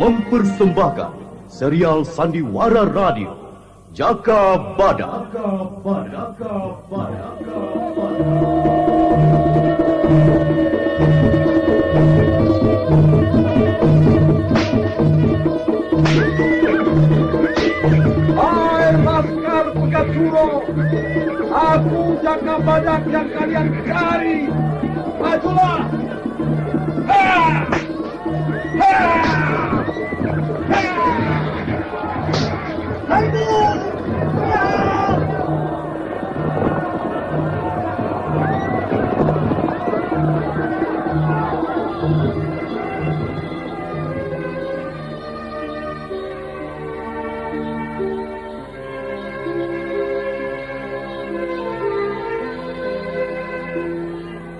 Mempersembahkan serial Sandiwara Radio Jaka Badak. Hai Laskar Pegasuro, aku Jaka Badak yang kalian cari. Majulah! Ha! Ha!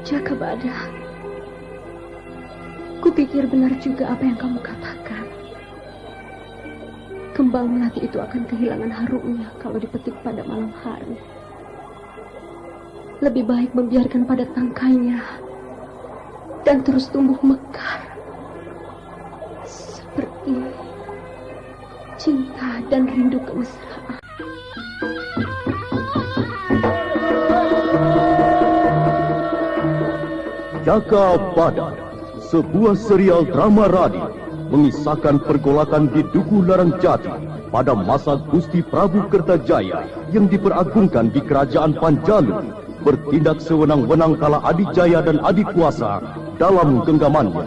Jaka Badak, kupikir benar juga apa yang kamu katakan. Kembang melati itu akan kehilangan harumnya kalau dipetik pada malam hari. Lebih baik membiarkan pada tangkainya dan terus tumbuh mekar. Seperti cinta dan rindu kemesraan. Jaka Badak, sebuah serial drama radio mengisahkan pergolakan di Dukuh Larang Jati pada masa Gusti Prabu Kertajaya yang diperagungkan di Kerajaan Panjalu, bertindak sewenang-wenang kala Adijaya dan Adikuasa dalam genggamannya.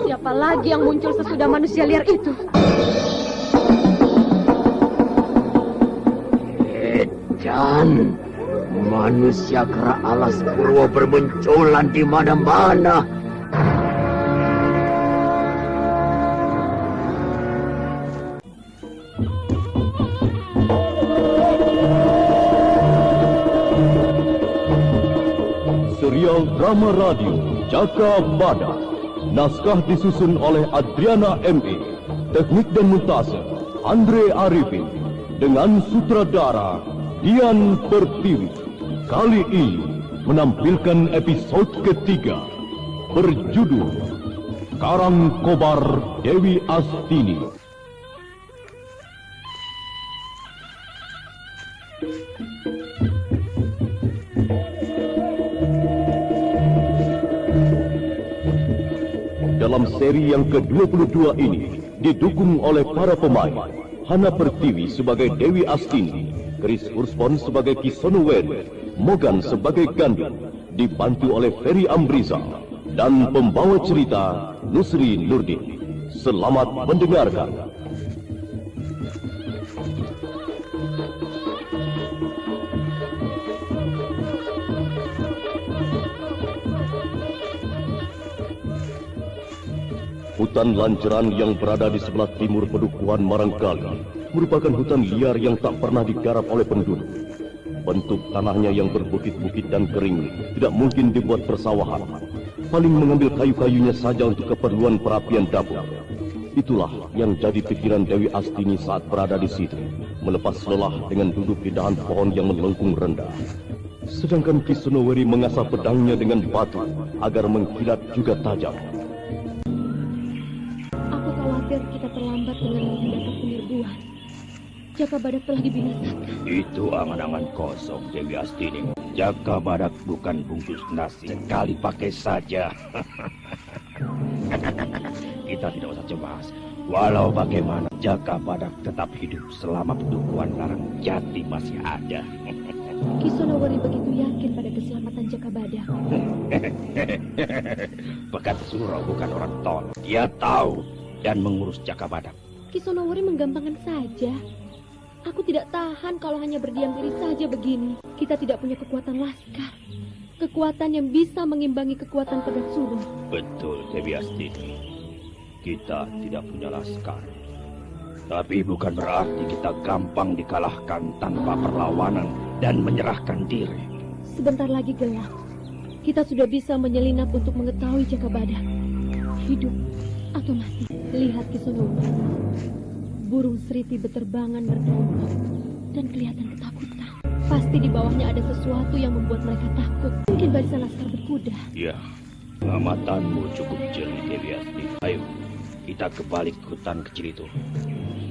Siapa lagi yang muncul sesudah manusia liar itu? Dan manusia kera alas purwo bermunculan di mana-mana. Serial drama radio Jaka Badak, naskah disusun oleh Adriana M.E., teknik dan montase Andre Arifin, dengan sutradara Dian Pertiwi. Kali ini menampilkan episode ketiga berjudul Karang Kobar Dewi Astini. Dalam seri yang ke-22 ini didukung oleh para pemain Hana Pertiwi sebagai Dewi Astini, Chris Urspon sebagai Kisono Weri, Mogan sebagai Gandhi, dibantu oleh Ferry Amriza, dan pembawa cerita Nusri Nurdin. Selamat mendengarkan. Hutan lanceran yang berada di sebelah timur Pedukuhan Marangkali merupakan hutan liar yang tak pernah digarap oleh penduduk. Bentuk tanahnya yang berbukit-bukit dan kering tidak mungkin dibuat persawahan. Paling mengambil kayu-kayunya saja untuk keperluan perapian dapur. Itulah yang jadi pikiran Dewi Astini saat berada di situ, melepas lelah dengan duduk di dahan pohon yang melengkung rendah. Sedangkan Kisono Weri mengasah pedangnya dengan batu agar mengkilat juga tajam. Kita terlambat dengan menghadapi penyerbuan. Jaka Badak telah dibinasakan. Itu angan-angan kosong, Dewi Astini. Jaka Badak bukan bungkus nasi. Sekali pakai saja. Kita tidak usah cemas. Walau bagaimana, Jaka Badak tetap hidup selama Pedukuhan Larang Jati masih ada. Kisono Weri begitu yakin pada keselamatan Jaka Badak. Pekat Suro bukan orang tolol. Dia tahu dan mengurus Jaka Badak. Kisono Weri menggampangkan saja. Aku tidak tahan kalau hanya berdiam diri saja begini. Kita tidak punya kekuatan laskar. Kekuatan yang bisa mengimbangi kekuatan Pegat Suro. Betul, Dewi Astini. Kita tidak punya laskar. Tapi bukan berarti kita gampang dikalahkan tanpa perlawanan dan menyerahkan diri. Sebentar lagi gelap. Kita sudah bisa menyelinap untuk mengetahui Jaka Badak. Hidup atau mati. Lihat Kisonowo. Burung seriti beterbangan bergelombang dan kelihatan ketakutan. Pasti di bawahnya ada sesuatu yang membuat mereka takut. Mungkin barisan laskar berkuda. Ya, amatanmu cukup jeli, Dewi Asti. Ayo, kita kembali ke hutan kecil itu.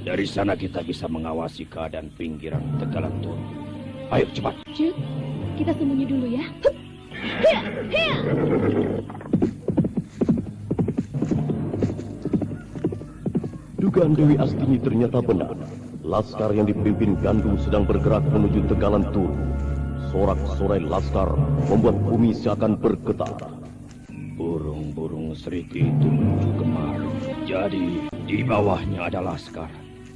Dari sana kita bisa mengawasi keadaan pinggiran Tegalan Turu. Ayo cepat. Cuk, kita sembunyi dulu ya. Dugaan Dewi Astini ternyata benar. Laskar yang dipimpin Gandu sedang bergerak menuju Tegalan Turu. Sorak-sorai laskar membuat bumi seakan bergetar. Burung-burung seriti itu menuju kemari. Jadi, di bawahnya ada laskar.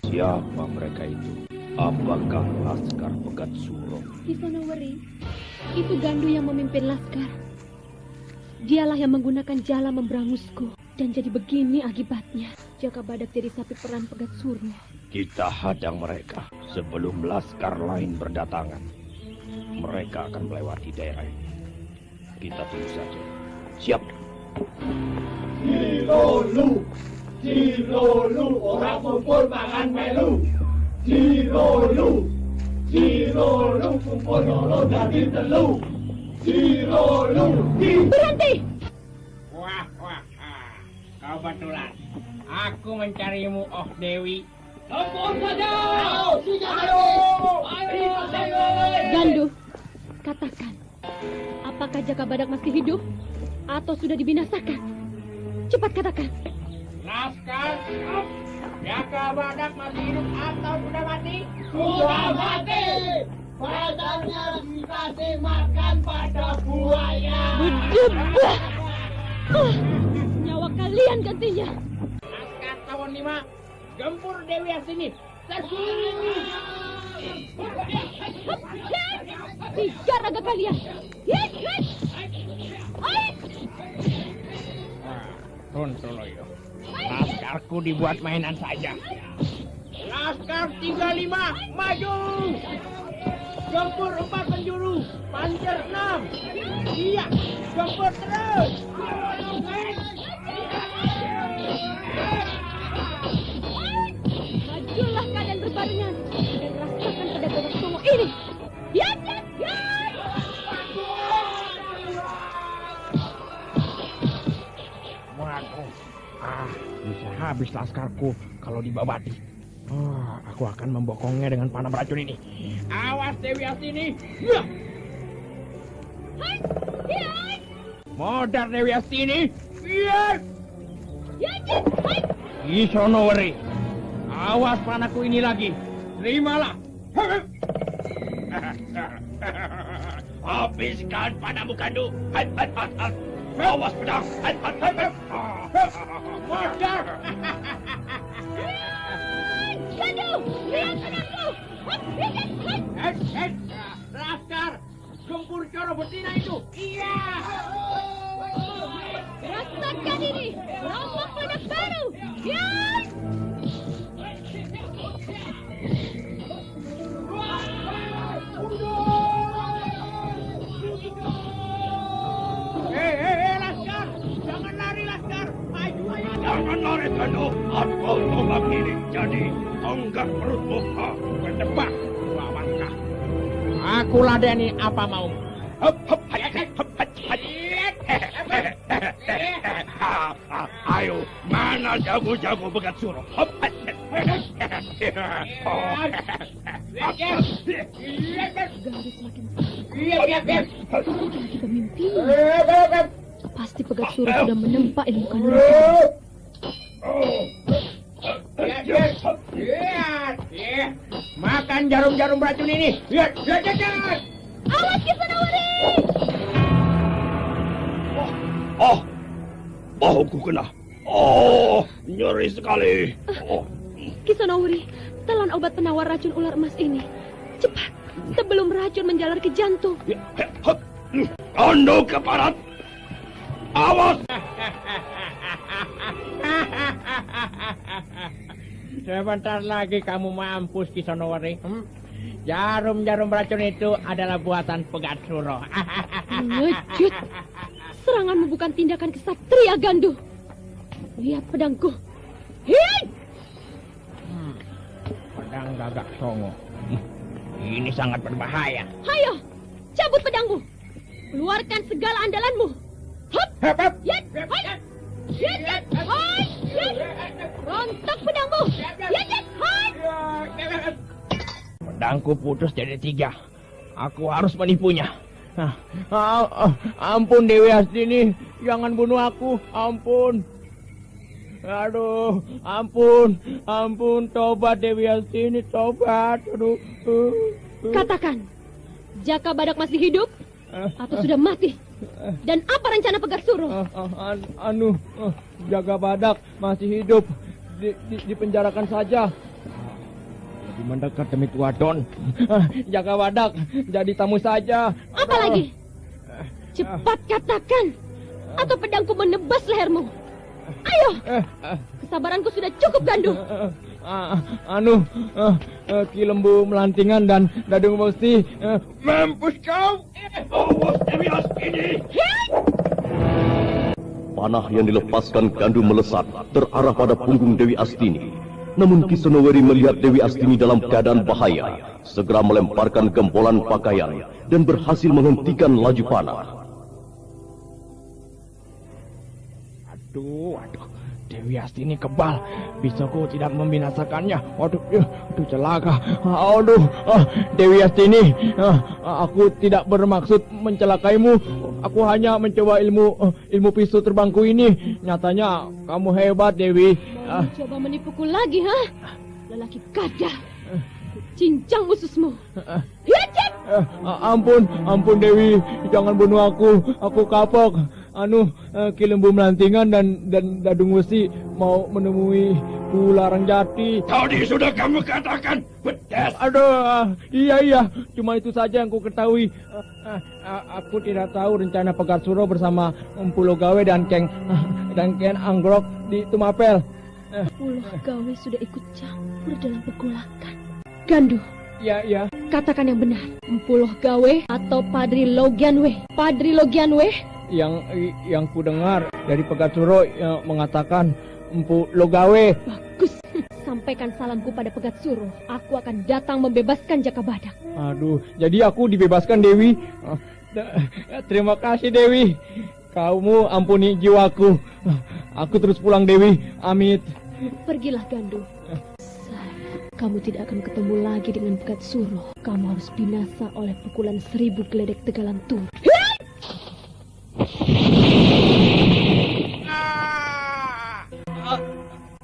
Siapa mereka itu? Apakah laskar Pegat Suro? Kisonoweri, itu Gandu yang memimpin laskar. Dialah yang menggunakan jala memberangusku. Dan jadi begini akibatnya. Jaka Badak jadi sapi peran Pegat Suro. Kita hadang mereka sebelum laskar lain berdatangan. Mereka akan melewati daerah ini. Kita tunggu saja. Siap. Cilolu, orang kumpul makan melu. Cilolu, kumpul lolo jadi telu. Cilolu, Berhenti! Wah, kebetulan. Aku mencarimu, Oh Dewi. Ampun saja! Gandu, katakan. Apakah Jaka Badak masih hidup? Atau sudah dibinasakan? Cepat katakan. Laskar, Jaka Badak masih hidup atau sudah mati? Sudah mati! Badannya dikasih makan pada buaya. Berdebah! Nyawa kalian gantinya. Laskar tahun 5, gempur Dewi Astini. Tiga raga kalian. Tuntoloyo, laskarku dibuat mainan saja. Laskar 35, maju! Gempur 4 penjuru, pancer 6. Iya, gempur terus. Majulah kalian berbarengan dan rasakan pedagang semua ini. Yat! Waduh, bisa habis laskarku kalau dibabati. Aku akan membokongnya dengan panah beracun ini. Awas Dewi Astini. Ya. Modar Dewi Astini. Iya. Kisonoweri. Awas panahku ini lagi. Terimalah. Habiskan panahmu, Gandu. Awas pedang. Modar. Gandu, lihat pedangku. Laskar, gempur coro betina itu. Iya. Rasakan ini. Lompok pedak baru. Yat! Hei, Laskar. Jangan lari, Laskar. Maju, ayo. Jangan lari, Gandu. Aku tombak ini jadi tonggak perutmu. Berdebak, lawankah. Aku ladeni apa mau. Ayo, mana jago-jago Pegat Suro? Gandu semakin sakit. Juga mimpinya. Pasti Pegat Suro sudah menempa ilmu kanuragan. Makan jarum-jarum beracun ini. Lihat. Awas Kisonoweri! Bahuku kena. Oh, nyeri sekali. Kisonoweri, telan obat penawar racun ular emas ini. Cepat, sebelum racun menjalar ke jantung. Tunduk ke barat. Awas. Sebentar lagi kamu mampus, Kisonoweri. Jarum-jarum beracun itu adalah buatan Pegat Suro. Mengejut. Seranganmu bukan tindakan kesatria, Gandu. Lihat pedangku. Hei! Pedang Gagak Songo. Ini sangat berbahaya. Hayo, cabut pedangmu. Keluarkan segala andalanmu. Hop! Hep, hep. Yet! Hai! Yet! Yet! Hai! Yet! Rontok pedangmu. Yet! Yet! Hai! Pedangku putus jadi 3. Aku harus menipunya. Ampun Dewi Hastini, jangan bunuh aku. Ampun. Aduh, ampun, tobat Dewi Hastini, tobat. Aduh. Katakan, Jaka Badak masih hidup atau sudah mati? Dan apa rencana Pegat Suro? Jaka Badak masih hidup. Dipenjarakan saja. Lebih mendekat demi tua Don. Jaka Badak jadi tamu saja. Apa lagi? Cepat katakan, atau pedangku menebas lehermu. Ayo, kesabaranku sudah cukup, Gandu. Ki Lembu Melantingan dan Dadung Musti, mampus kau. Awas Dewi Hastini. Panah yang dilepaskan Gandu melesat terarah pada punggung Dewi Astini. Namun Ki Sonoweri melihat Dewi Astini dalam keadaan bahaya, segera melemparkan gempolan pakaian dan berhasil menghentikan laju panah. Aduh, Dewi Hastini kebal. Bisaku tidak membinasakannya. Aduh, celaka. Dewi Hastini, aku tidak bermaksud mencelakaimu. Aku hanya mencoba ilmu pisau terbangku ini. Nyatanya kamu hebat, Dewi. Coba menipuku lagi, ha? Lelaki kadal. Cincang ususmu. Hijik! Ampun Dewi, jangan bunuh aku. Aku kapok. Ki Lembu Melantingan dan Dadung Musti mau menemui Ku Larang Jati. Tadi sudah kamu katakan, pedas. Iya, cuma itu saja yang ku ketahui. Aku tidak tahu rencana Pegat Suro bersama Empu Logawe dan Ken Anggrok di Tumapel. Pulau Gawe sudah ikut campur dalam pergolakan. Gandu. Iya. Katakan yang benar. Empu Logawe atau Padri Logianwe? Padri Logianwe? Yang ku dengar dari Pegat Suro mengatakan Empu Logawe. Bagus. Sampaikan salamku pada Pegat Suro. Aku akan datang membebaskan Jaka Badak. Aduh, jadi aku dibebaskan, Dewi. Terima kasih, Dewi. Kamu ampuni jiwaku. Aku terus pulang, Dewi. Amit. Pergilah, Gandu. Kamu tidak akan ketemu lagi dengan Pegat Suro. Kamu harus binasa oleh pukulan 1000 geledek tegalan tur.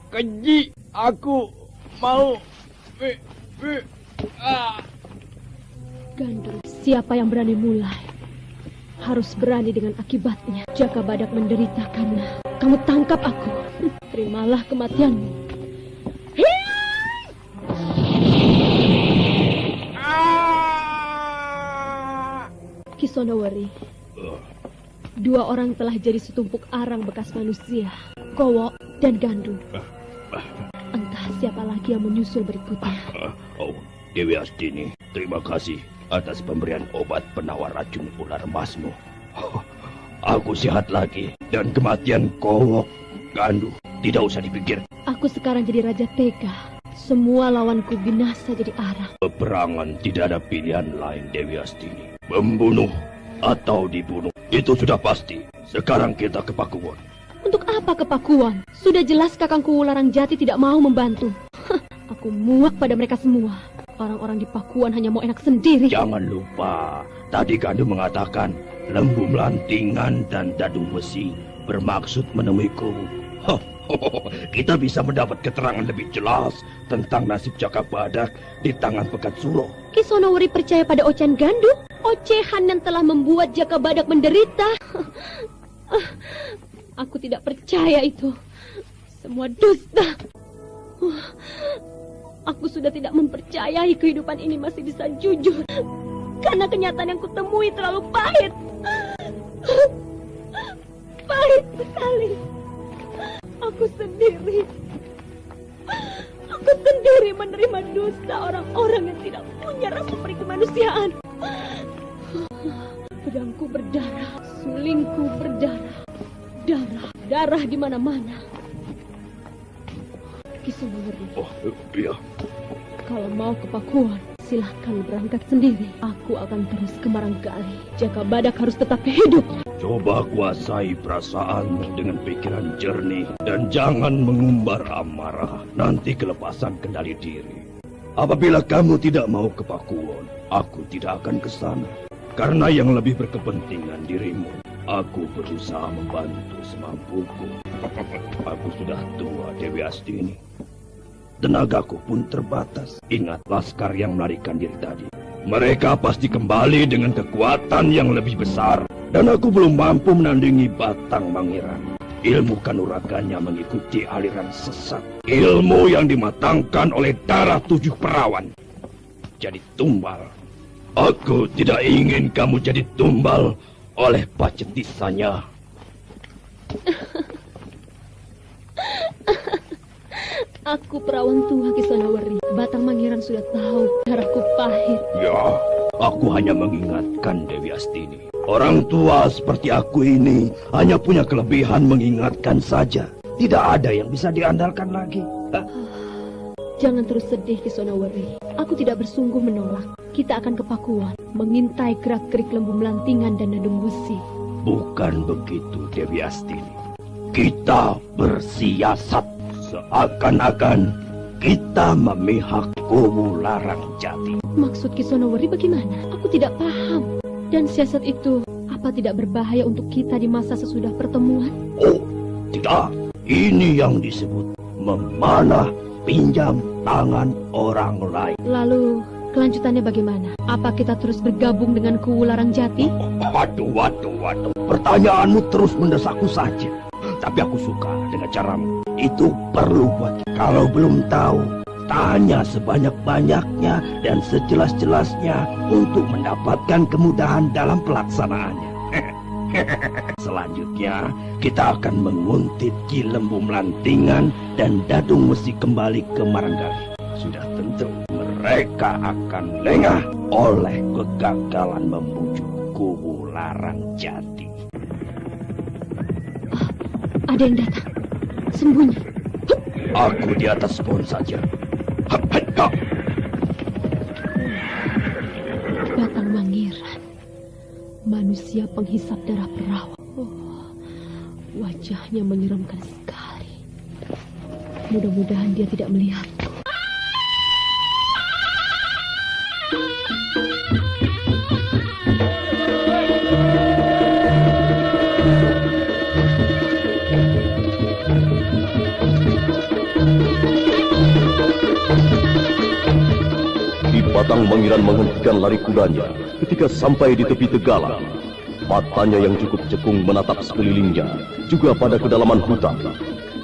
Keji, aku mau. Gandu, siapa yang berani mulai harus berani dengan akibatnya. Jaka Badak menderita karena kamu tangkap aku. Terimalah kematianmu. Ki Sonoweri, 2 orang telah jadi setumpuk arang bekas manusia, Kowo dan Gandu. Entah siapa lagi yang menyusul berikutnya. Dewi Hastini, terima kasih atas pemberian obat penawar racun ular emasmu. Aku sehat lagi dan kematian Kowo, Gandu tidak usah dipikir. Aku sekarang jadi Raja Tega. Semua lawanku binasa jadi arang. Peperangan tidak ada pilihan lain, Dewi Hastini. Membunuh atau dibunuh, itu sudah pasti. Sekarang kita ke Pakuwon. Untuk apa ke Pakuwon? Sudah jelas kakangku Larang Jati tidak mau membantu. Aku muak pada mereka semua. Orang-orang di Pakuwon hanya mau enak sendiri. Jangan lupa, tadi Gandu mengatakan Lembu Melantingan dan Dadung Besi bermaksud menemuiku. Kita bisa mendapat keterangan lebih jelas tentang nasib Jaka Badak di tangan Pegat Suro. Ki Sonoweri percaya pada ocehan Gandu? Ocehan yang telah membuat Jaka Badak menderita. Aku tidak percaya itu. Semua dusta. Aku sudah tidak mempercayai kehidupan ini masih bisa jujur. Karena kenyataan yang kutemui terlalu pahit. Pahit sekali. Aku sendiri menerima dusta orang-orang yang tidak menyerang peri kemanusiaan. Pedangku berdarah, sulingku berdarah. Darah di mana-mana. Kisonoweri. Oh, iya. Kalau mau ke Pakuan, silahkan berangkat sendiri. Aku akan terus ke Marangkali. Jaka Badak harus tetap hidup. Coba kuasai perasaanmu dengan pikiran jernih dan jangan mengumbar amarah. Nanti kelepasan kendali diri. Apabila kamu tidak mau ke Pakuwon, aku tidak akan ke sana. Karena yang lebih berkepentingan dirimu. Aku berusaha membantu semampuku. Aku sudah tua, Dewi Astini. Tenagaku pun terbatas. Ingat laskar yang melarikan diri tadi. Mereka pasti kembali dengan kekuatan yang lebih besar. Dan aku belum mampu menandingi Batang Mangiran. Ilmu kanuraganya mengikuti aliran sesat. Ilmu yang dimatangkan oleh darah 7 perawan. Jadi tumbal. Aku tidak ingin kamu jadi tumbal oleh pacetisannya. Aku perawan tua Kisonoweri. Batang Mangiran sudah tahu darahku pahit. Ya, aku hanya mengingatkan Dewi Astini. Orang tua seperti aku ini hanya punya kelebihan mengingatkan saja. Tidak ada yang bisa diandalkan lagi. Jangan terus sedih Kisonoweri. Aku tidak bersungguh menolak. Kita akan ke Pakuan, mengintai gerak-gerik Lembu Melantingan dan Nadung Besi. Bukan begitu, Dewi Astini. Kita bersiasat seakan-akan kita memihak Kuwu Larang Jati. Maksud Kisonoweri bagaimana? Aku tidak paham. Dan siasat itu, apa tidak berbahaya untuk kita di masa sesudah pertemuan? Oh, tidak. Ini yang disebut memanah pinjam tangan orang lain. Lalu, kelanjutannya bagaimana? Apa kita terus bergabung dengan Kuwu Larang Jati? Waduh. Pertanyaanmu terus mendesakku saja. Tapi aku suka dengan caramu. Itu perlu buat. Kalau belum tahu, tanya sebanyak-banyaknya dan sejelas-jelasnya untuk mendapatkan kemudahan dalam pelaksanaannya. Selanjutnya, kita akan menguntit Ki Lembu Melantingan dan Dadung Besi kembali ke Maranggali. Sudah tentu mereka akan lengah oleh kegagalan membujuk Kuwu Larang Jati. Ada yang datang. Sembunyi. Aku di atas pohon saja. Batang Mangiran. Manusia penghisap darah perawan. Oh, wajahnya menyeramkan sekali. Mudah-mudahan dia tidak melihatku. Batang Mangiran menghentikan lari kudanya ketika sampai di tepi Tegala. Matanya yang cukup cekung menatap sekelilingnya, juga pada kedalaman hutan.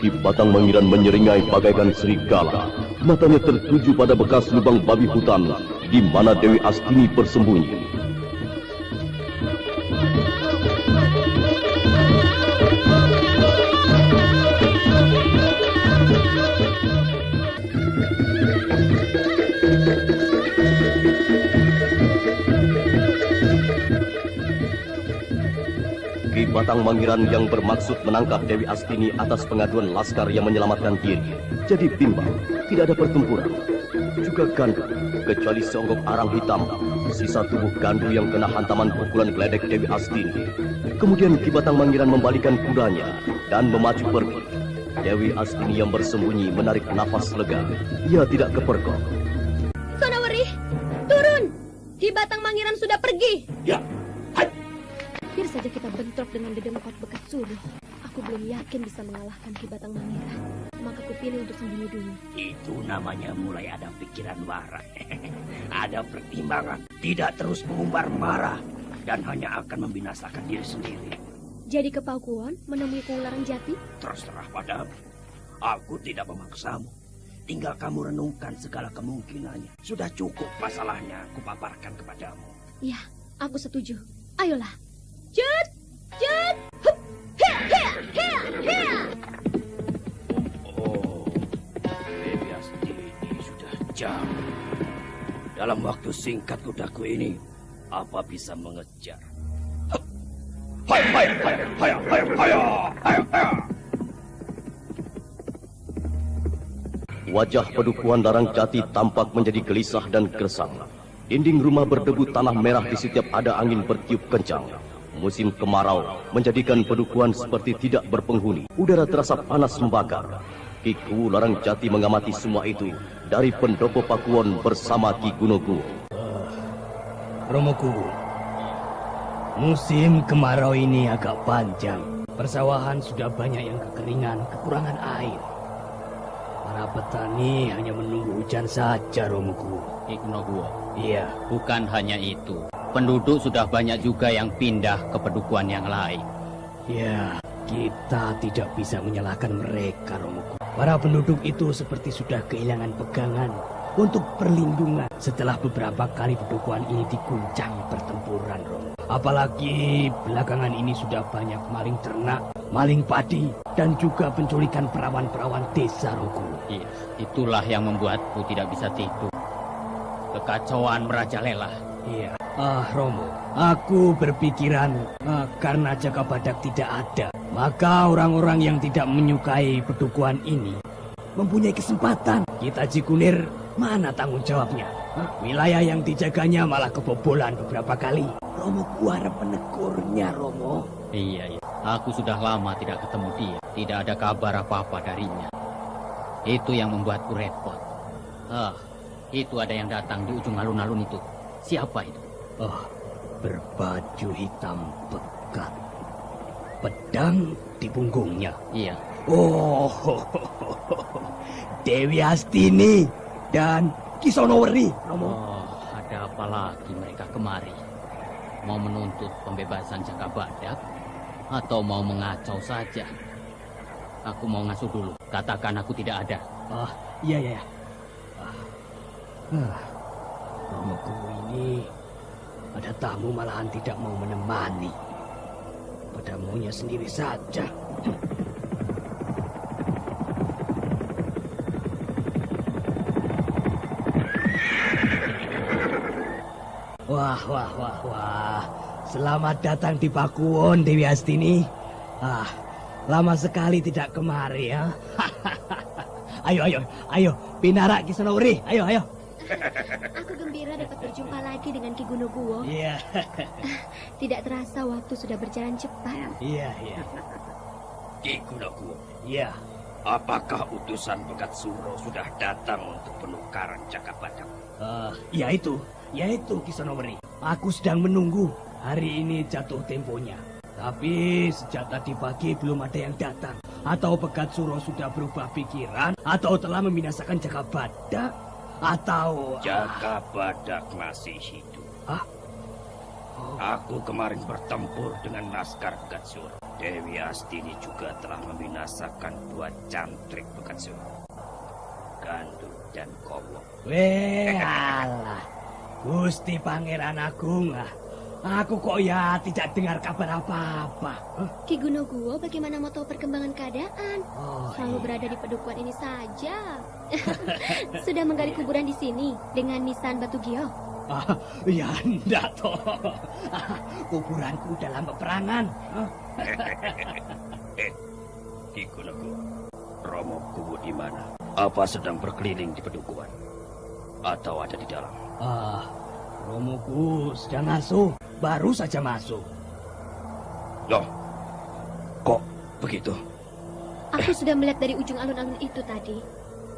Ki Batang Mangiran menyeringai bagaikan serigala. Matanya tertuju pada bekas lubang babi hutan di mana Dewi Astini bersembunyi. Batang Mangiran yang bermaksud menangkap Dewi Astini atas pengaduan laskar yang menyelamatkan diri jadi bimbang, tidak ada pertempuran. Juga Gandu, kecuali seonggok arang hitam, sisa tubuh Gandu yang kena hantaman pukulan geledek Dewi Astini. Kemudian Ki Batang Mangiran membalikan kudanya dan memacu pergi. Dewi Astini yang bersembunyi menarik nafas lega. Ia tidak kepergok. Sonoweri, turun! Ki Batang Mangiran sudah pergi. Ya. Biar saja kita bentrok dengan dedengkot bekas suruh. Aku belum yakin bisa mengalahkan Ki Batang Mangiran. Maka kupilih untuk sembunyi dulu. Itu namanya mulai ada pikiran waras. Ada pertimbangan. Tidak terus mengumbar marah. Dan hanya akan membinasakan diri sendiri. Jadi ke Pakuwon menemui Kuwu Larang Jati? Terserah padamu. Aku tidak memaksamu. Tinggal kamu renungkan segala kemungkinannya. Sudah cukup masalahnya aku paparkan kepadamu. Ya, aku setuju. Ayolah. Jut! Jut! Hup! Hia! Hia! Hia! Hia! Oh, Dewi Astini sudah jauh. Dalam waktu singkat kudaku ini, apa bisa mengejar? Wajah Pedukuhan Larang Jati tampak menjadi gelisah dan gersang. Dinding rumah berdebu tanah merah di setiap ada angin bertiup kencang. Musim kemarau menjadikan Pedukuhan seperti tidak berpenghuni. Udara terasa panas membakar. Ki Kuwu Larang Jati mengamati semua itu dari pendopo Pakuwon bersama Ki Gunoguwo. Romo Kuwu, musim kemarau ini agak panjang. Persawahan sudah banyak yang kekeringan, kekurangan air. Para petani hanya menunggu hujan saja, Romo Kuwu. Ki Gunoguwo, Iya, bukan hanya itu. Penduduk sudah banyak juga yang pindah ke pedukuhan yang lain. ya, kita tidak bisa menyalahkan mereka, Romo Kuwu. Para penduduk itu seperti sudah kehilangan pegangan untuk perlindungan setelah beberapa kali pedukuhan ini diguncang pertempuran, Romo. Apalagi belakangan ini sudah banyak maling ternak, maling padi, dan juga penculikan perawan-perawan desa, Romo. Iya, itulah yang membuatku tidak bisa tidur. Kekacauan merajalela. Iya. Romo, aku berpikiran karena Jaka Badak tidak ada, maka orang-orang yang tidak menyukai pedukuhan ini mempunyai kesempatan. Kita Cikunir, mana tanggung jawabnya? Wilayah yang dijaganya malah kebobolan beberapa kali. Romo, ku harap menegurnya, Romo. Iya. Aku sudah lama tidak ketemu dia. Tidak ada kabar apa-apa darinya. Itu yang membuatku repot. Itu ada yang datang di ujung alun-alun itu. Siapa itu? Berbaju hitam pekat. Pedang di punggungnya. Iya. Oh, Dewi Astini dan Kisonoweri, Romo. Ada apa lagi mereka kemari? Mau menuntut pembebasan Jaka Badak? Atau mau mengacau saja? Aku mau ngasuh dulu. Katakan aku tidak ada. Iya. Romo Kuwu ini ada tamu malahan tidak mau menemani. Pada maunya sendiri saja. Wah. Selamat datang di Pakuwon, Dewi Astini. Lama sekali tidak kemari, ya. Ayo, Pinara Kisonoweri, ayo. Aku gembira dapat berjumpa lagi dengan Ki Gunoguwo. Iya. Tidak terasa waktu sudah berjalan cepat. Iya. Ki Gunoguwo, Iya. apakah utusan Pegat Suro sudah datang untuk penukaran Jaka Badak? Ya itu Kisonoweri. Aku sedang menunggu. Hari ini jatuh temponya. Tapi sejak tadi pagi belum ada yang datang. Atau Pegat Suro sudah berubah pikiran, atau telah membinasakan Jaka Badak, atau Jaka Badak masih hidup. Aku kemarin bertempur dengan Laskar Pegat Suro. Dewi Astini juga telah membinasakan 2 cantrik Pegat Suro, Gandu dan Kowo. alah. Gusti Pangeran Agung, aku kok ya tidak dengar kabar apa-apa. Ki Gunoguwo bagaimana mau tahu perkembangan keadaan? Selalu iya. berada di pedukuhan ini saja. Sudah menggali kuburan di sini dengan nisan batu gio. Ya enggak toh. Kuburanku dalam peperangan. Ki Gunoguwo, Romo Kuwu di mana? Apa sedang berkeliling di pedukuhan? Atau ada di dalam? Romoku sedang ngasuh, baru saja masuk. Loh, kok begitu? Aku sudah melihat dari ujung alun-alun itu tadi.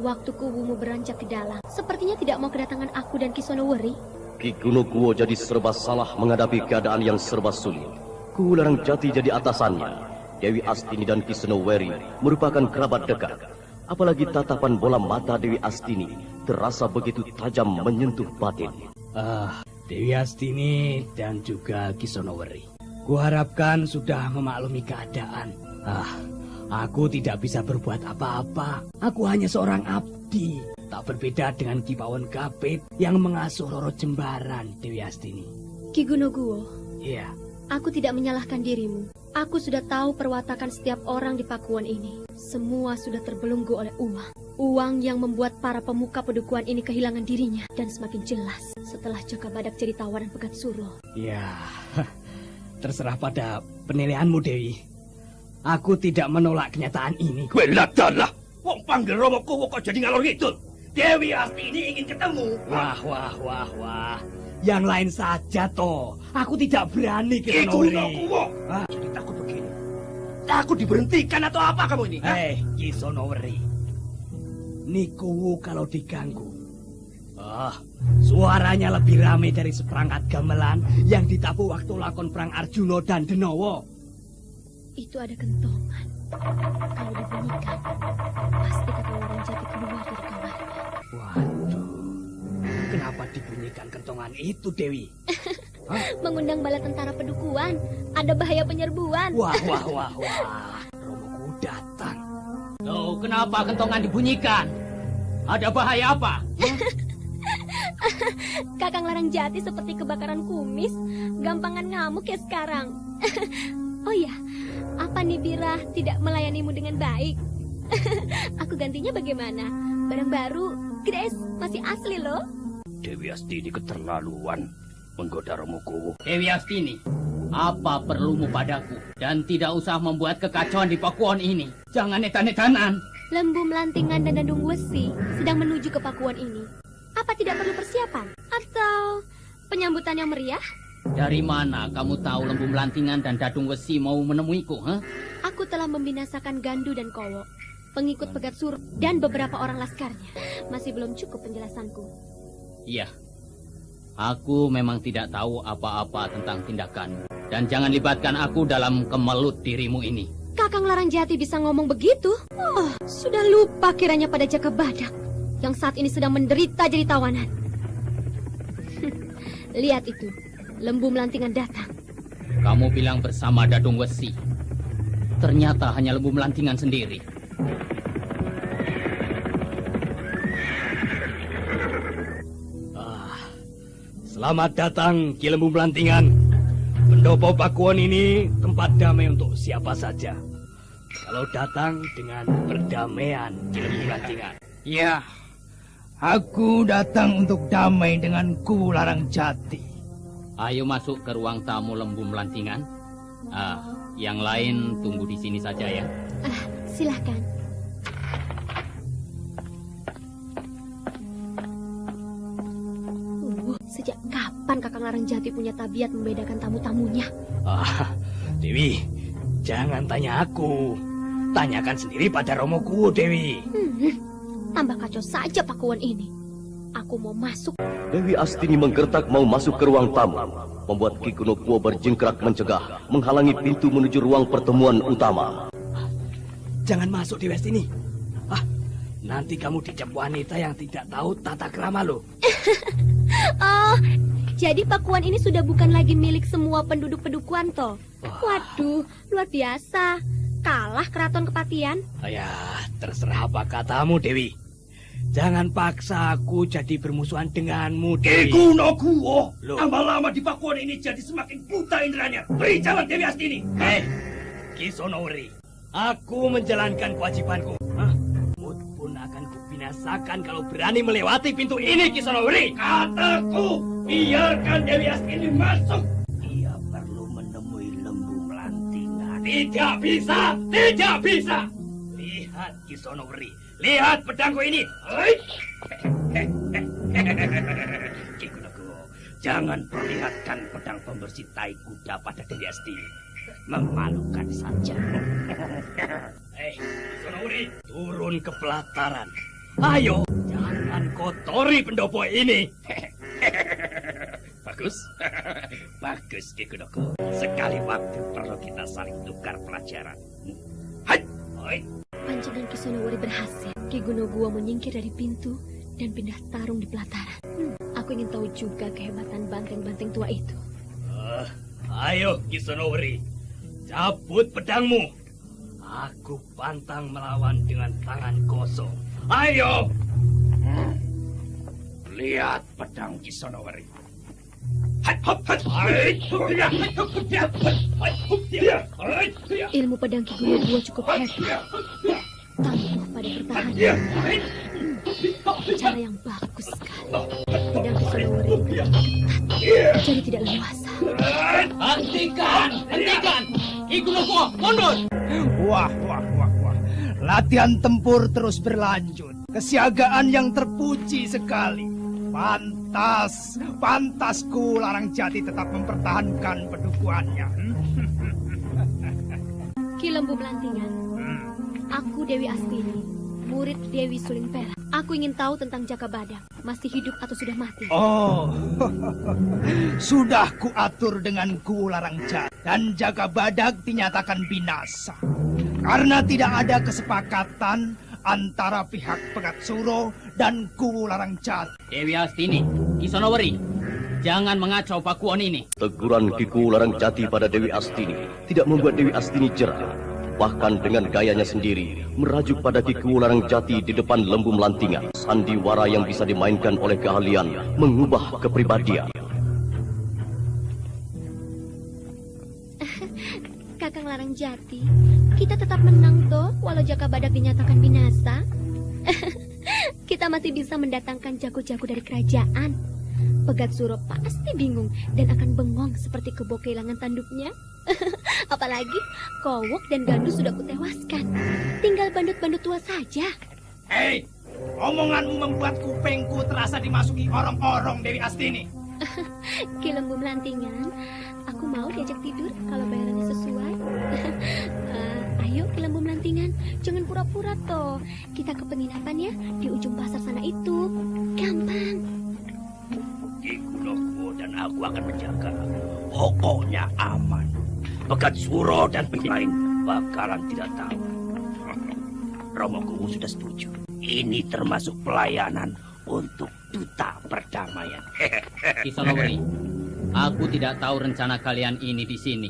Waktu kubumu beranjak ke dalam, sepertinya tidak mau kedatangan aku dan Kisonoweri. Ki Gunoguwo jadi serba salah menghadapi keadaan yang serba sulit. Kuwu Larang Jati jadi atasannya. Dewi Astini dan Kisonoweri merupakan kerabat dekat. Apalagi tatapan bola mata Dewi Astini terasa begitu tajam menyentuh batin. Dewi Astini dan juga Kisonoweri, kuharapkan sudah memaklumi keadaan. Aku tidak bisa berbuat apa-apa. Aku hanya seorang abdi. Tak berbeda dengan Ki Pawon Gapit yang mengasuh Roro Jembaran, Dewi Astini. Ki Gunoguwo, Iya. aku tidak menyalahkan dirimu. Aku sudah tahu perwatakan setiap orang di Pakuwon ini. Semua sudah terbelenggu oleh uang. Uang yang membuat para pemuka pedukuhan ini kehilangan dirinya. Dan semakin jelas setelah Jaka Badak jadi tawaran Pegat Suro. Ya, terserah pada penilaianmu, Dewi. Aku tidak menolak kenyataan ini. Beladalah. Wong panggil Romo Kuwo kok jadi ngalor ngidul. Dewi Asti ini ingin ketemu. Wah. Yang lain saja toh. Aku tidak berani ke Sonowri. Jadi takut begini. Takut diberhentikan atau apa kamu ini? Ki Sonowri. Nikuwu kalau diganggu. Suaranya lebih ramai dari seperangkat gamelan yang ditabuh waktu lakon perang Arjuna dan Denowo. Itu ada kentongan. Kalau dibunyikan, pasti Kakang Laranjati keluar dari kamarnya. Waduh, kenapa dibunyikan kentongan itu, Dewi? Mengundang bala tentara pedukuhan. Ada bahaya penyerbuan. Wah. Romoku datang. Loh, kenapa kentongan dibunyikan? Ada bahaya apa? Kakang Laranjati seperti kebakaran kumis. Gampangan ngamuk ya sekarang. Oh iya, apa Nibira tidak melayanimu dengan baik? Aku gantinya bagaimana? Barang baru, Grace masih asli loh. Dewi Asti ini keterlaluan menggoda Romo Kuwo. Dewi Astini, apa perlumu padaku? Dan tidak usah membuat kekacauan di Pakuan ini. Jangan etan-etanan. Lembu Melantingan dan Dadung Wesi sedang menuju ke Pakuan ini. Apa tidak perlu persiapan? Atau penyambutan yang meriah? Dari mana kamu tahu Lembu Melantingan dan Dadung Wesi mau menemuiku? Aku telah membinasakan Gandu dan Kowo, pengikut Pegat Suro dan beberapa orang laskarnya. Masih belum cukup penjelasanku. Iya, aku memang tidak tahu apa-apa tentang tindakanmu. Dan jangan libatkan aku dalam kemelut dirimu ini. Kakang Laranjati bisa ngomong begitu? Oh, sudah lupa kiranya pada Jaka Badak yang saat ini sedang menderita jadi tawanan. Lihat itu, Lembu Melantingan datang. Kamu bilang bersama Dadung Wesi. Ternyata hanya Lembu Melantingan sendiri. Selamat datang, Ki Lembu Melantingan. Pendopo Pakuan ini tempat damai untuk siapa saja. Kalau datang dengan perdamaian, Ki Lembu Melantingan. Ya, aku datang untuk damai dengan Kuwu Laranjati. Ayo masuk ke ruang tamu Lembu Melantingan. Yang lain tunggu di sini saja ya. Silahkan. Sejak kapan Kakang Laranjati punya tabiat membedakan tamu-tamunya? Dewi, jangan tanya aku. Tanyakan sendiri pada Romo Kuwo, Dewi. Tambah kacau saja Pakuan ini. Aku mau masuk. Dewi Astini menggertak mau masuk ke ruang tamu, membuat Ki Kuno Kuwo berjingkrak mencegah, menghalangi pintu menuju ruang pertemuan utama. Jangan masuk, Dewi Astini. Nanti kamu dicap wanita yang tidak tahu tata krama loh. Oh, jadi Pakuan ini sudah bukan lagi milik semua penduduk pedukuhan toh. Waduh, luar biasa. Kalah keraton Kepatihan. Ya, terserah apa katamu, Dewi. Jangan paksa aku jadi bermusuhan denganmu, Dewi. Ki Kuno Kuwo, lama-lama di Pakuan ini jadi semakin buta inderanya. Beri jalan Dewi Astini. Ki Sonowri, aku menjalankan kewajibanku. Mut pun akan kubinasakan kalau berani melewati pintu ini, Ki Sonowri. Kataku, biarkan Dewi Astini masuk. Ia perlu menemui Lembu Melantingan. Tidak bisa, tidak bisa. Lihat, Ki Sonowri. Lihat pedangku ini. Ki Kuno Kuwo, jangan perlihatkan pedang pembersih tai kuda pada Dewi Astini. Memalukan saja. Sonowri, turun ke pelataran. Ayo, jangan kotori pendopo ini. Bagus, bagus Ki Kuno Kuwo. Sekali waktu perlu kita saling tukar pelajaran. Hai. Panjenengan Ki Sonowri berhasil. Ki Gunoguwo menyingkir dari pintu dan pindah tarung di pelataran. Aku ingin tahu juga kehebatan banteng-banteng tua itu. Ayo, Ki Sonowri, cabut pedangmu. Aku pantang melawan dengan tangan kosong. Ayo. Lihat pedang Ki Sonowri. Ilmu pedang Ki Gunoguwo cukup hebat. tangguh pada pertahanan. Cara yang bagus sekali. Pedang Kisolowori jadi tidak leluasa. Hentikan! Hentikan! Ikulogo, mundur! Wah. Latihan tempur terus berlanjut. Kesiagaan yang terpuji sekali. Pantasku Larang Jati tetap mempertahankan pedukuhannya. Ki Lembu Melantingan, aku Dewi Astini, murid Dewi Suling Perak. Aku ingin tahu tentang Jaka Badang, masih hidup atau sudah mati. Oh, sudah kuatur dengan Ku Larang Jati dan Jaka Badak dinyatakan binasa. Karena tidak ada kesepakatan antara pihak Pegat Suro dan Ku Larang Jati. Dewi Astini, Kisonowori, jangan mengacau pakuan ini. Teguran Kiku Larang Jati pada Dewi Astini tidak membuat Dewi Astini jerah. Bahkan dengan gayanya sendiri, merajuk pada Kiku Larang Jati di depan Lembu Melantingan. Sandiwara yang bisa dimainkan oleh keahlian mengubah kepribadian. Kakang Larang Jati, kita tetap menang toh walau Jaka Badak dinyatakan binasa. Kita masih bisa mendatangkan jago-jago dari kerajaan. Pegat Suro pasti bingung dan akan bengong seperti kebo kehilangan tanduknya. Apalagi Kowok dan Gandu sudah kutewaskan. Tinggal bandut-bandut tua saja. Hei, omonganmu membuat kupengku terasa dimasuki orong-orong Dewi Astini. Ki Lembu Melantingan, aku mau diajak tidur kalau bayarannya sesuai. Ayo Ki Lembu Melantingan, jangan pura-pura toh. Kita ke penginapan ya, di ujung pasar sana itu. Gampang. Ikulogo dan aku akan menjaga. Pokoknya aman. Pegat Suro dan pihak lain bakalan tidak tahu. Romo Kuwu sudah setuju. Ini termasuk pelayanan untuk duta perdamaian. Kisonowori, aku tidak tahu rencana kalian ini di sini.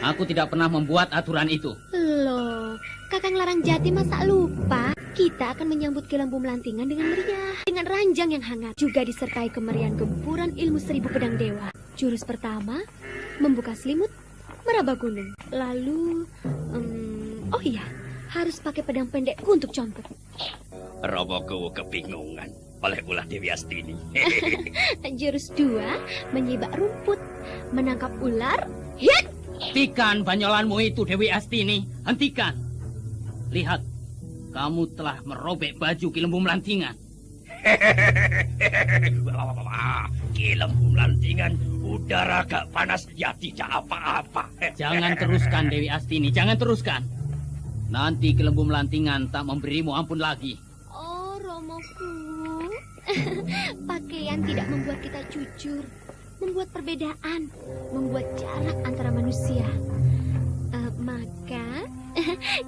Aku tidak pernah membuat aturan itu. Loh, Kakang Larang Jati masa lupa? Kita akan menyambut Ki Lembu Melantingan dengan meriah, dengan ranjang yang hangat, juga disertai kemeriahan gempuran ilmu 1000 pedang dewa. Jurus pertama, membuka selimut, meraba gunung. Lalu, oh iya, harus pakai pedang pendekku untuk contoh. Romo Kuwu kebingungan oleh ulah Dewi Astini. Jurus 2, menyibak rumput, menangkap ular, hit! Hentikan banyolanmu itu, Dewi Astini. Hentikan. Lihat, kamu telah merobek baju Ki Lembu Melantingan. Ki Lembu Melantingan, udara gak panas, ya tidak apa-apa. Jangan teruskan, Dewi Astini. Jangan teruskan. Nanti Ki Lembu Melantingan tak memberimu ampun lagi. Oh, Romoku. Pakaian tidak membuat kita jujur. Membuat perbedaan, membuat jarak antara manusia. Maka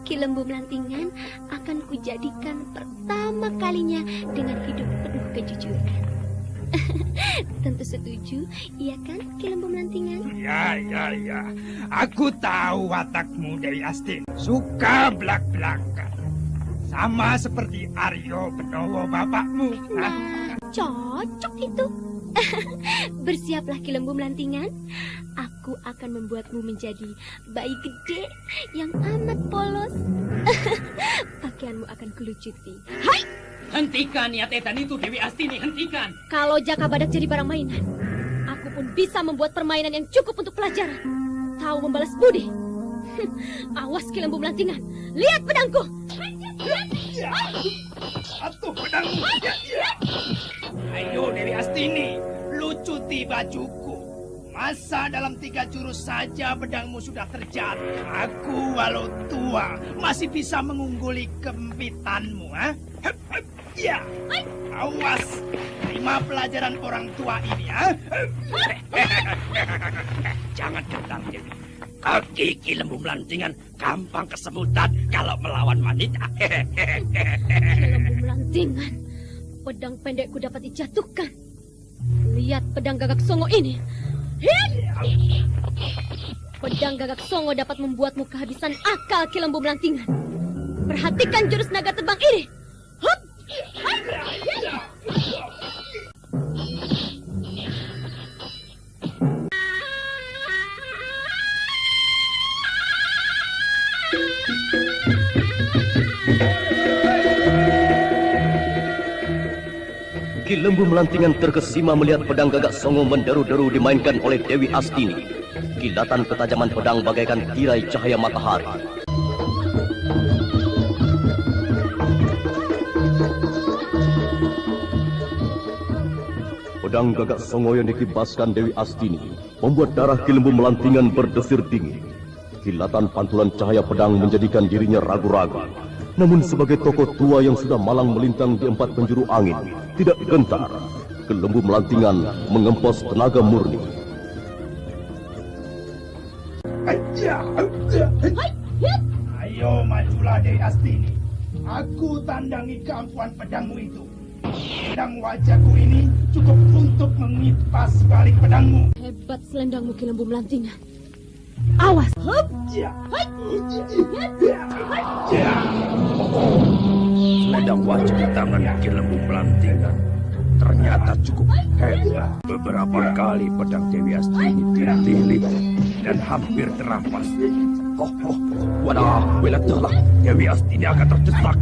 Ki Lembu Melantingan akan kujadikan pertama kalinya dengan hidup penuh kejujuran. Tentu setuju, iya kan Ki Lembu Melantingan? Ya. Aku tahu watakmu Dewi Astini. Suka belak-belakan. Sama seperti Aryo Benowo bapakmu. Nah, cocok itu. Bersiaplah Ki Lembu Melantingan. Aku akan membuatmu menjadi bayi gede yang amat polos. Pakaianmu akan kulucuti. Hai! Hentikan niat edan itu, Dewi Astini. Hentikan. Kalau Jaka Badak jadi barang mainan, aku pun bisa membuat permainan yang cukup untuk pelajaran. Tahu membalas budi. Awas Ki Lembu Melantingan. Lihat pedangku. Atuh pedangmu. Ayo Dewi Astini, lucuti bajuku. Masa dalam 3 jurus saja pedangmu sudah terjatuh. Aku walau tua masih bisa mengungguli kempitanmu, ha? Ya, awas. Terima pelajaran orang tua ini, ha? Jangan gendang, Dewi. Kaki Ki Lembu Melantingan gampang kesemutan kalau melawan wanita. Ki Lembu Melantingan, pedang pendekku dapat dijatuhkan. Lihat pedang Gagak Songo ini. Hit! Pedang Gagak Songo dapat membuatmu kehabisan akal, Ki Lembu Melantingan. Perhatikan jurus naga terbang ini. Hup! Hup! Ki Lembu Melantingan terkesima melihat pedang Gagak Songo menderu-deru dimainkan oleh Dewi Astini. Kilatan ketajaman pedang bagaikan tirai cahaya matahari. Pedang Gagak Songo yang dikibaskan Dewi Astini membuat darah Ki Lembu Melantingan berdesir dingin. Kilatan pantulan cahaya pedang menjadikan dirinya ragu-ragu. Namun sebagai tokoh tua yang sudah malang melintang di 4 penjuru angin, tidak gentar, Ki Lembu Melantingan mengempos tenaga murni. Ayo majulah Dewi Astini. Aku tandangi keampuhan pedangmu itu. Pedang wajahku ini cukup untuk mengipas balik pedangmu. Hebat selendangmu Ki Lembu Melantingan. Awas. Selendang wajah di tangan Ki Lembu Melantingan ternyata cukup hebat. Beberapa kali pedang Dewi Astini dililit dan hampir terampas. Wadah, belakanglah Dewi Astini akan terdesak.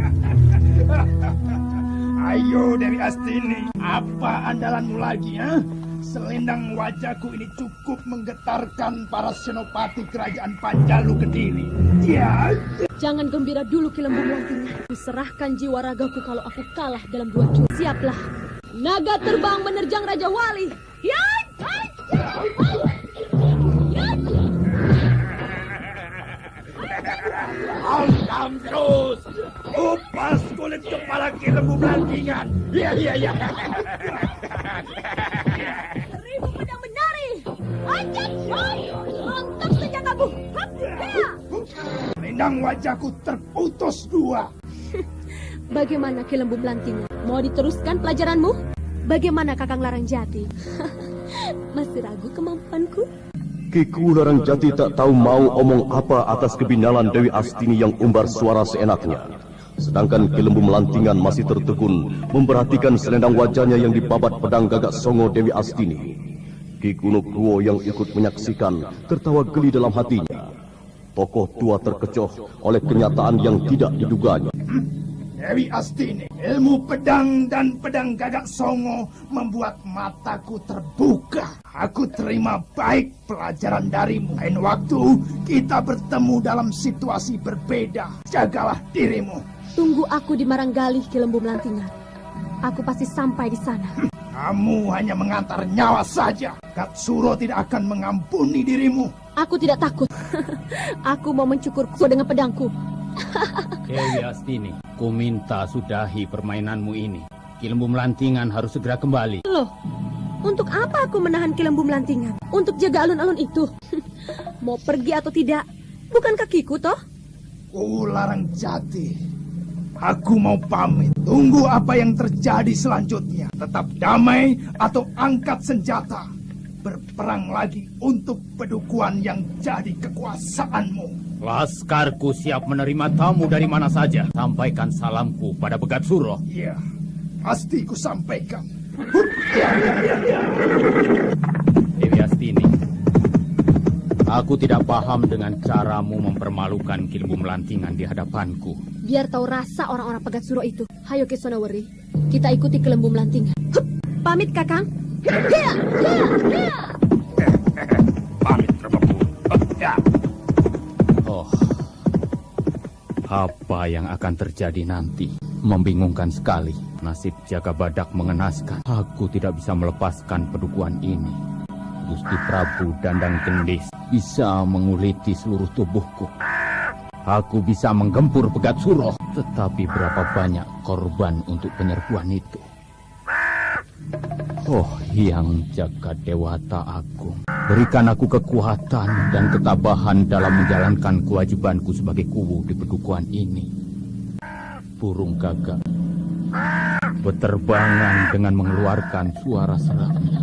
Ayo Dewi Astini, apa andalanmu lagi, ha? Selendang wajahku ini cukup menggetarkan para senopati kerajaan Panjalu Kediri. Ya. Jangan gembira dulu Ki Lembu Melantingan. Kuserahkan jiwa ragaku kalau aku kalah dalam 2 jurus. Siaplah. Naga terbang menerjang Raja Wali. Hantam terus. Kupas kulit kepala Ki Lembu Melantingan. Ya. Seribu pedang menari. Ajak, rontok senjatamu. Selendang wajahku terputus 2. Bagaimana Ki Lembu Melantingan? Mau diteruskan pelajaranmu? Bagaimana Kakang Larangjati? Masih ragu kemampuanku? Kiku Larangjati tak tahu mau omong apa atas kebinalan Dewi Astini yang umbar suara seenaknya. Sedangkan Ki Lembu Melantingan masih tertegun memperhatikan selendang wajahnya yang dibabat pedang Gagak Songo Dewi Astini. Ki Gunukruo yang ikut menyaksikan tertawa geli dalam hatinya. Tokoh tua terkecoh oleh kenyataan yang tidak diduganya. Dewi Astini, ilmu pedang dan pedang Gagak Songo membuat mataku terbuka. Aku terima baik pelajaran darimu. Lain waktu kita bertemu dalam situasi berbeda. Jagalah dirimu. Tunggu aku di Maranggalih Ki Lembu Melantingan. Aku pasti sampai di sana. Kamu hanya mengantar nyawa saja. Katsuro tidak akan mengampuni dirimu. Aku tidak takut. Aku mau mencukurku dengan pedangku. Dewi Astini, ku minta sudahi permainanmu ini. Ki Lembu Melantingan harus segera kembali. Loh, untuk apa aku menahan Ki Lembu Melantingan? Untuk jaga alun-alun itu. Mau pergi atau tidak? Bukan kakiku toh? Larangjati, aku mau pamit. Tunggu apa yang terjadi selanjutnya. Tetap damai atau angkat senjata. Berperang lagi untuk Pedukuhan yang jadi kekuasaanmu. Laskarku siap menerima tamu dari mana saja. Sampaikan salamku pada Pegat Suro. Iya, pasti ku sampaikan. Dewi Astini, aku tidak paham dengan caramu mempermalukan Ki Lembu Melantingan di hadapanku. Biar tahu rasa orang-orang Pegat Suro itu. Hayo Ki Sonoweri, kita ikuti Ki Lembu Melantingan. Pamit Kakang. Pamit Remabu. Apa yang akan terjadi nanti? Membingungkan sekali. Nasib Jaga Badak mengenaskan. Aku tidak bisa melepaskan Pedukuhan ini. Gusti Prabu Dandang Gendis bisa menguliti seluruh tubuhku. Aku bisa menggempur Pegat Suro. Tetapi berapa banyak korban untuk penyerbuan itu? Oh, yang jaga dewata aku. Berikan aku kekuatan dan ketabahan dalam menjalankan kewajibanku sebagai kuwu di Pedukuhan ini. Burung gagak berterbangan dengan mengeluarkan suara seraknya.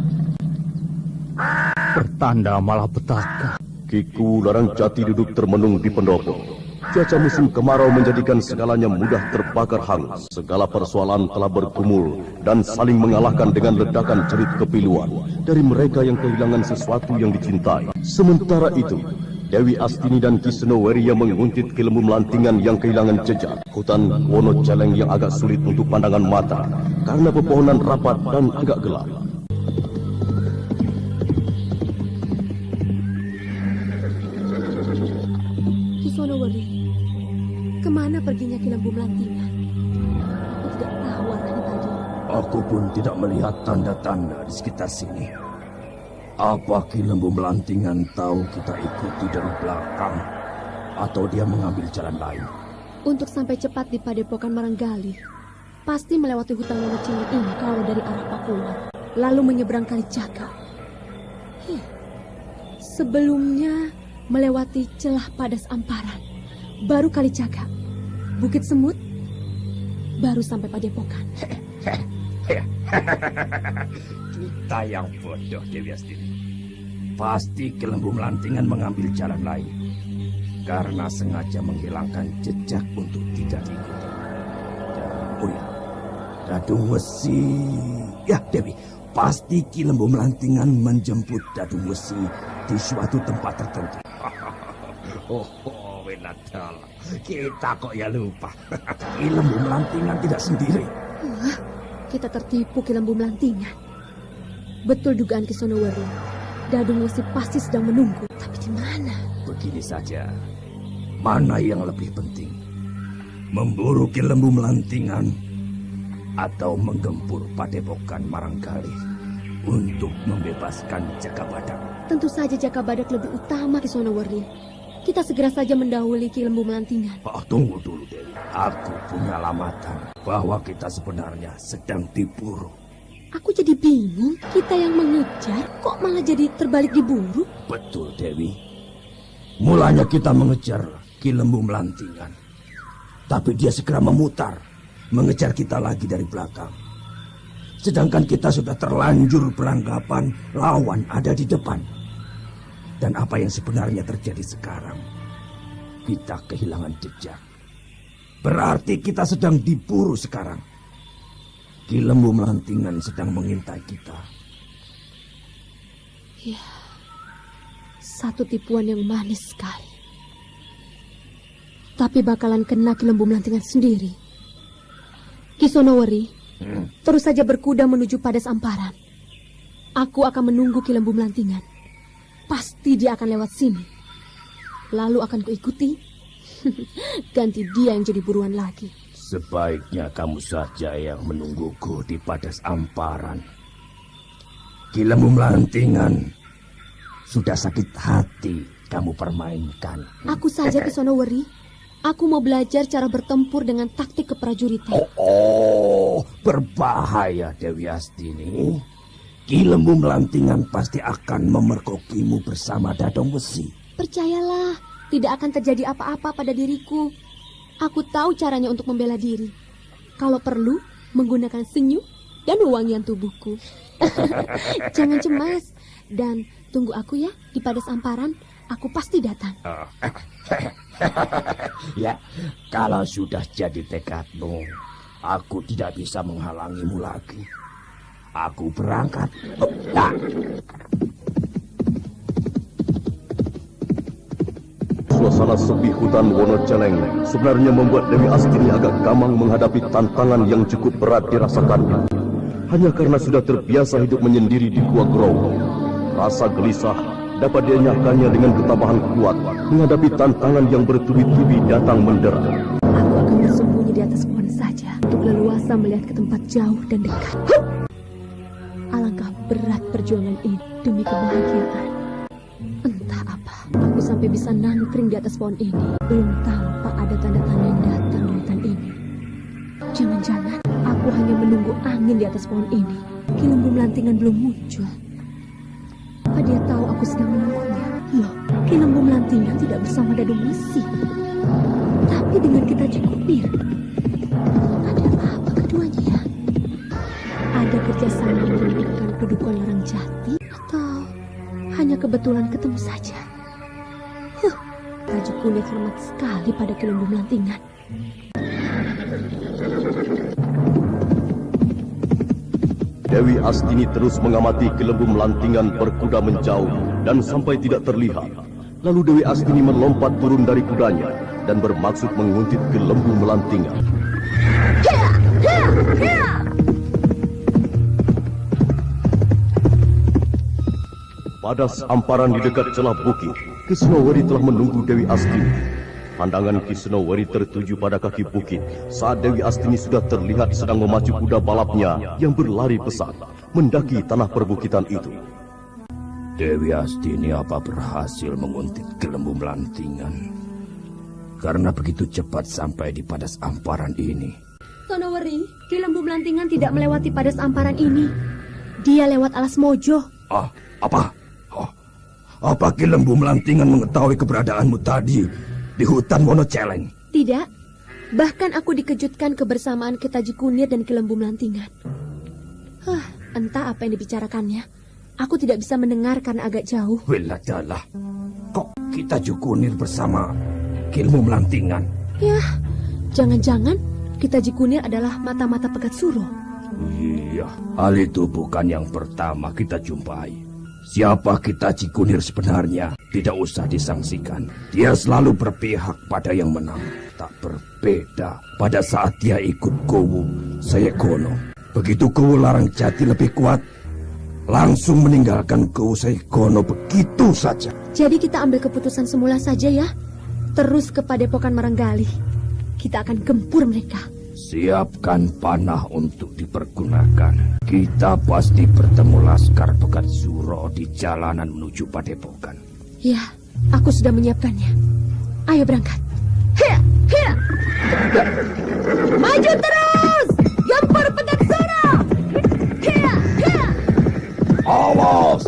Pertanda malapetaka. Kiku Larangjati duduk termenung di pendopo. Cuaca musim kemarau menjadikan segalanya mudah terbakar hangus. Segala persoalan telah bergumul dan saling mengalahkan dengan ledakan cerit kepiluan dari mereka yang kehilangan sesuatu yang dicintai. Sementara itu, Dewi Astini dan Ki Senoweri yang menguntit ke lembu melantingan yang kehilangan jejak. Hutan Wonoceleng yang agak sulit untuk pandangan mata karena pepohonan rapat dan agak gelap. Ki Sonoweri, kemana perginya Ki Lembu Melantingan? Aku tidak tahu arahnya tadi. Aku pun tidak melihat tanda-tanda di sekitar sini. Apa Ki Lembu Melantingan tahu kita ikuti dari belakang atau dia mengambil jalan lain? Untuk sampai cepat di Padepokan Maranggali, pasti melewati hutan Wonocileng ini kalau dari arah Pakuan, lalu menyeberang Kali Jaga. Sebelumnya melewati Celah Padas Amparan, baru Kali Jaga, Bukit Semut, baru sampai Padepokan. Kita yang bodoh, Dewi Astini. Pasti Ki Lembu Melantingan mengambil jalan lain karena sengaja menghilangkan jejak untuk tidak diikuti. Oh ya, Dadung Wesi. Ya, Dewi, pasti Ki Lembu Melantingan menjemput Dadung Wesi di suatu tempat tertentu. Wenadala, kita kok ya lupa. Ki Lembu Melantingan tidak sendiri. Kita tertipu Ki Lembu Melantingan. Betul dugaan Ki Sonoweri. Dadung Wesi pasti sedang menunggu. Tapi di mana? Begini saja. Mana yang lebih penting? Memburu Ki Lembu Melantingan atau menggempur Padepokan Maranggali untuk membebaskan Jakabadak? Tentu saja Jakabadak lebih utama Ki Sonoweri. Kita segera saja mendahului Ki Lembu Melantingan. Tunggu dulu, Dewi. Aku punya lamatan bahwa kita sebenarnya sedang diburu. Aku jadi bingung, kita yang mengejar kok malah jadi terbalik diburu? Betul, Dewi. Mulanya kita mengejar Ki Lembu Melantingan. Tapi dia segera memutar, mengejar kita lagi dari belakang. Sedangkan kita sudah terlanjur beranggapan lawan ada di depan. Dan apa yang sebenarnya terjadi sekarang? Kita kehilangan jejak. Berarti kita sedang diburu sekarang. Ki Lembu Melantingan sedang mengintai kita. Ya, satu tipuan yang manis sekali. Tapi bakalan kena Ki Lembu Melantingan sendiri. Ki Sonoweri, terus saja berkuda menuju Padas Amparan. Aku akan menunggu Ki Lembu Melantingan. Pasti dia akan lewat sini. Lalu akan kuikuti. Ganti dia yang jadi buruan lagi. Sebaiknya kamu saja yang menungguku di Padas Amparan. Ki Lembu Melantingan sudah sakit hati kamu permainkan. Aku saja Ki Sonoweri. Aku mau belajar cara bertempur dengan taktik keprajuritan. Berbahaya, Dewi Astini. Ki Lembu Melantingan pasti akan memerkokimu bersama Dadung Wesi. Percayalah, tidak akan terjadi apa-apa pada diriku. Aku tahu caranya untuk membela diri. Kalau perlu, menggunakan senyum dan wewangian tubuhku. Jangan cemas. Dan tunggu aku ya di Padas Amparan. Aku pasti datang. Ya, kalau sudah jadi tekadmu, aku tidak bisa menghalangimu lagi. Aku berangkat. Suasana sepi hutan Wonoceleng sebenarnya membuat Dewi Astini agak gamang menghadapi tantangan yang cukup berat dirasakannya. Hanya karena sudah terbiasa hidup menyendiri di Gua Growong. Rasa gelisah dapat dinyahkannya dengan ketabahan kuat menghadapi tantangan yang bertubi-tubi datang mendera. Aku akan bersembunyi di atas pohon saja untuk leluasa melihat ke tempat jauh dan dekat. Alangkah berat perjuangan ini demi kebahagiaan. Entah apa, aku sampai bisa nangkring di atas pohon ini. Belum tampak ada tanda-tanda yang datang di hutan ini. Jangan-jangan aku hanya menunggu angin di atas pohon ini. Ki Lembu Melantingan belum muncul. Apa dia tahu aku sedang menunggunya? Loh, Ki Lembu Melantingan tidak bersama Dadung Wesi. Tapi dengan kita cukup mirip. Ada apa keduanya ya? Ada kerjasama menyelidikkan kedudukan Larang Jati? Atau hanya kebetulan ketemu saja? Raja Kulit hormat sekali pada Ki Lembu Melantingan. Dewi Astini terus mengamati Ki Lembu Melantingan berkuda menjauh dan sampai tidak terlihat. Lalu Dewi Astini melompat turun dari kudanya dan bermaksud menguntit Gelembung Melantingan. Pada seamparan di dekat celah bukit, Ki Senoweri telah menunggu Dewi Astini. Pandangan Ki Senoweri tertuju pada kaki bukit saat Dewi Astini sudah terlihat sedang memacu kuda balapnya yang berlari pesat mendaki tanah perbukitan itu. Dewi Astini apa berhasil menguntit Gelembung Melantingan? Karena begitu cepat sampai di padas amparan ini. Sonoweri, Ki Lembu Melantingan tidak melewati padas amparan ini. Dia lewat Alas Mojo. Apa? Apa Ki Lembu Melantingan mengetahui keberadaanmu tadi di hutan Wonoceleng? Tidak. Bahkan aku dikejutkan kebersamaan Ki Taji Kunir dan Ki Lembu Melantingan. Entah apa yang dibicarakannya. Aku tidak bisa mendengar karena agak jauh. Weladalah. Kok Ki Taji Kunir bersama Ki Lembu Melantingan? Ya, jangan-jangan Ki Taji Kunir adalah mata-mata Pegat Suro. Iya, hal itu bukan yang pertama kita jumpai. Siapa Ki Taji Kunir sebenarnya tidak usah disangsikan. Dia selalu berpihak pada yang menang. Tak berbeda pada saat dia ikut Gowo Sayegono. Begitu Gowo Larang Jati lebih kuat, langsung meninggalkan Gowo Sayegono begitu saja. Jadi kita ambil keputusan semula saja ya. Terus ke Padepokan Maranggali. Kita akan gempur mereka. Siapkan panah untuk dipergunakan. Kita pasti bertemu Laskar Pegat Suro di jalanan menuju Padepokan. Ya, aku sudah menyiapkannya. Ayo berangkat. Hiya, hiya. Maju terus! Gempur Pegat Suro! Hiya, hiya. Awas!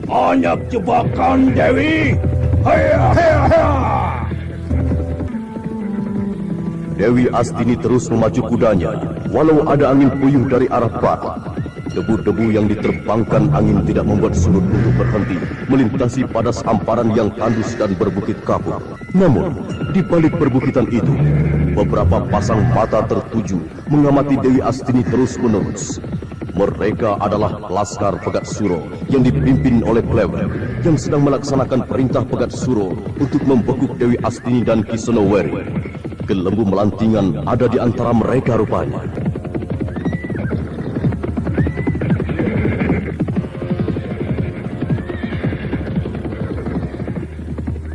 Banyak jebakan, Dewi! Hiya, hiya, hiya! Dewi Astini terus memacu kudanya, walau ada angin puyuh dari arah barat. Debu-debu yang diterbangkan angin tidak membuat Surut untuk berhenti, melintasi padas hamparan yang tandus dan berbukit kapur. Namun, di balik perbukitan itu, beberapa pasang mata tertuju mengamati Dewi Astini terus-menerus. Mereka adalah Laskar Pegat Suro yang dipimpin oleh Klewer yang sedang melaksanakan perintah Pegat Suro untuk membekuk Dewi Astini dan Ki Senoweri. Gelembung Melantingan ada di antara mereka rupanya.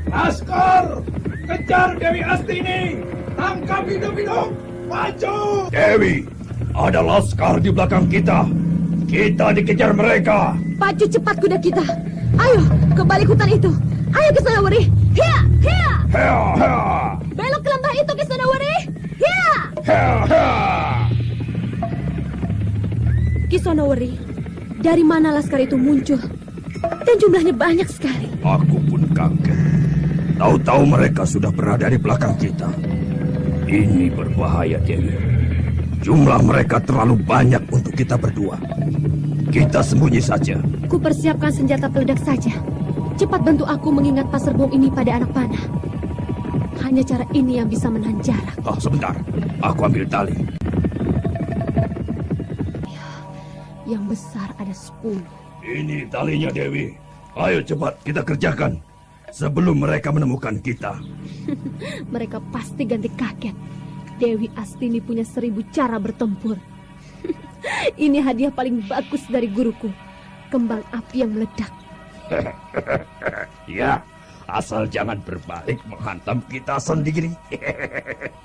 Laskar, kejar Dewi Astini. Tangkap hidup-hidup. Maju. Dewi, ada Laskar di belakang kita. Kita dikejar mereka. Pacu cepat kuda kita. Ayo, ke balik hutan itu. Ayo Ki Senoweri. Hiya, hiya. Hiya, hiya. Belok ke lembah itu Ki Senoweri. Hiya. Hiya, hiya. Ki Senoweri, dari mana Laskar itu muncul? Dan jumlahnya banyak sekali. Aku pun kaget. Tahu-tahu mereka sudah berada di belakang kita. Ini berbahaya, Dewi. Jumlah mereka terlalu banyak untuk kita berdua. Kita sembunyi saja. Ku persiapkan senjata peledak saja. Cepat bantu aku mengingat pasar bom ini pada anak panah. Hanya cara ini yang bisa menahan jarak. Sebentar. Aku ambil tali. Ya, yang besar ada 10. Ini talinya, Dewi. Ayo cepat kita kerjakan. Sebelum mereka menemukan kita. Mereka pasti ganti kaget. Dewi Astini punya 1000 cara bertempur. Ini hadiah paling bagus dari guruku. Kembang api yang meledak. Ya, asal jangan berbalik menghantam kita sendiri.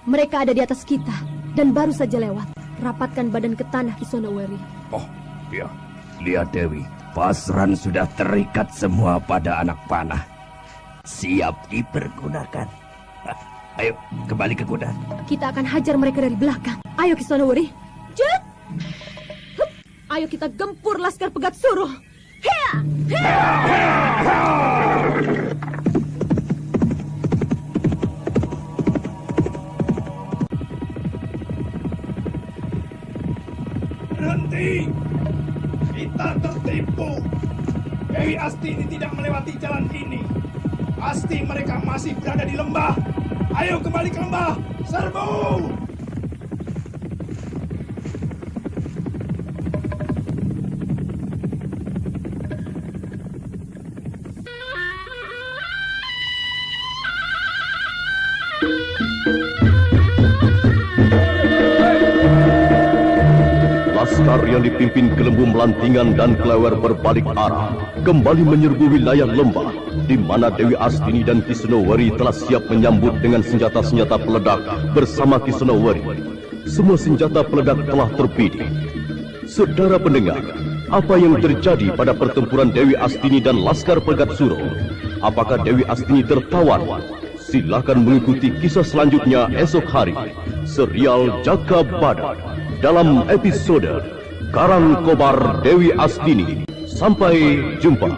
Mereka ada di atas kita dan baru saja lewat. Rapatkan badan ke tanah Ki Senoweri. Oh, ya. Lihat Dewi, pasran sudah terikat semua pada anak panah. Siap dipergunakan. Ayo, kembali ke kuda. Kita akan hajar mereka dari belakang. Ayo Ki Senoweri. Jet! Hup. Ayo kita gempur Laskar Pegat Suro. Hiya! Hiya! Berhenti. Kita tertipu. Dewi Astini tidak melewati jalan ini. Pasti mereka masih berada di lembah. Ayo kembali ke lembah. Serbu! Laskar yang dipimpin Kelembu Melantingan dan Klewer berbalik arah, kembali menyerbu wilayah lembah, di mana Dewi Astini dan Ki Senowari telah siap menyambut dengan senjata-senjata peledak bersama Ki Senowari. Semua senjata peledak telah terbidik. Saudara pendengar, apa yang terjadi pada pertempuran Dewi Astini dan Laskar Pegat Suro? Apakah Dewi Astini tertawan? Silakan mengikuti kisah selanjutnya esok hari. Serial Jaka Badak dalam episode Karang Kobar Dewi Astini. Sampai jumpa.